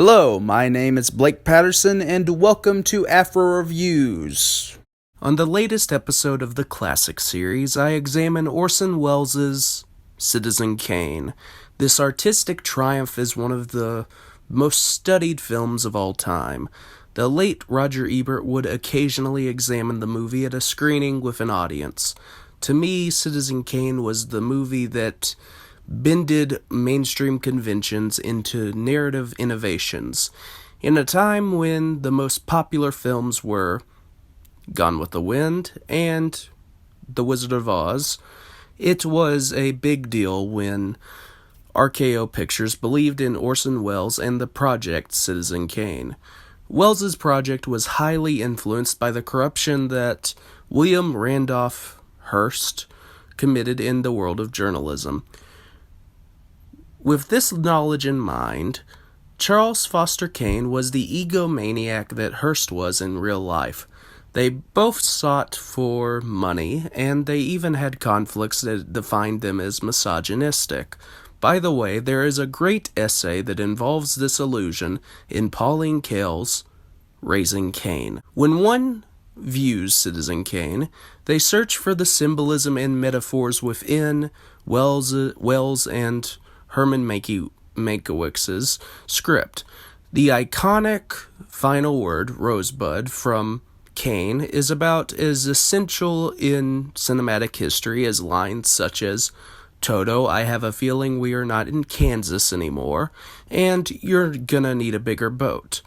Hello, my name is Blake Patterson, and welcome to Afro Reviews. On the latest episode of the Classic series, I examine Orson Welles' Citizen Kane. This artistic triumph is one of the most studied films of all time. The late Roger Ebert would occasionally examine the movie at a screening with an audience. To me, Citizen Kane was the movie that bended mainstream conventions into narrative innovations. In a time when the most popular films were Gone with the Wind and The Wizard of Oz, it was a big deal when RKO Pictures believed in Orson Welles and the project Citizen Kane. Welles's project was highly influenced by the corruption that William Randolph Hearst committed in the world of journalism. With this knowledge in mind, Charles Foster Kane was the egomaniac that Hearst was in real life. They both sought for money, and they even had conflicts that defined them as misogynistic. By the way, there is a great essay that involves this illusion in Pauline Kael's Raising Cain. When one views Citizen Kane, they search for the symbolism and metaphors within Welles and Herman Mankiewicz's script. The iconic final word, Rosebud, from Kane is about as essential in cinematic history as lines such as, "Toto, I have a feeling we are not in Kansas anymore," and "You're gonna need a bigger boat."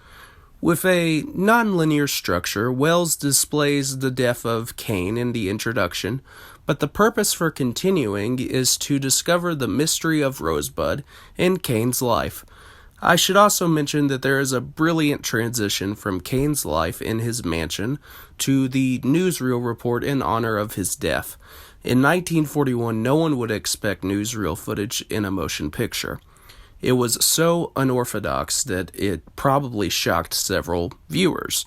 With a non-linear structure, Welles displays the death of Kane in the introduction, but the purpose for continuing is to discover the mystery of Rosebud in Kane's life. I should also mention that there is a brilliant transition from Kane's life in his mansion to the newsreel report in honor of his death. In 1941, no one would expect newsreel footage in a motion picture. It was so unorthodox that it probably shocked several viewers.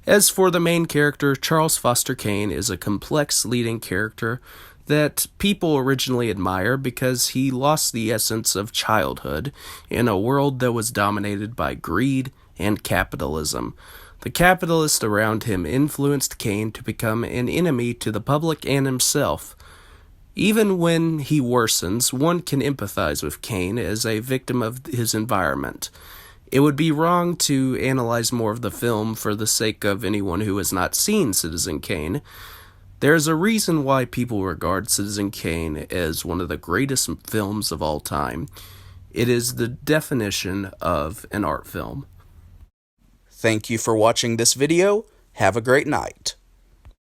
As for the main character, Charles Foster Kane is a complex leading character that people originally admire because he lost the essence of childhood in a world that was dominated by greed and capitalism. The capitalists around him influenced Kane to become an enemy to the public and himself. Even when he worsens, one can empathize with Kane as a victim of his environment. It would be wrong to analyze more of the film for the sake of anyone who has not seen Citizen Kane. There's a reason why people regard Citizen Kane as one of the greatest films of all time. It is the definition of an art film. Thank you for watching this video. Have a great night.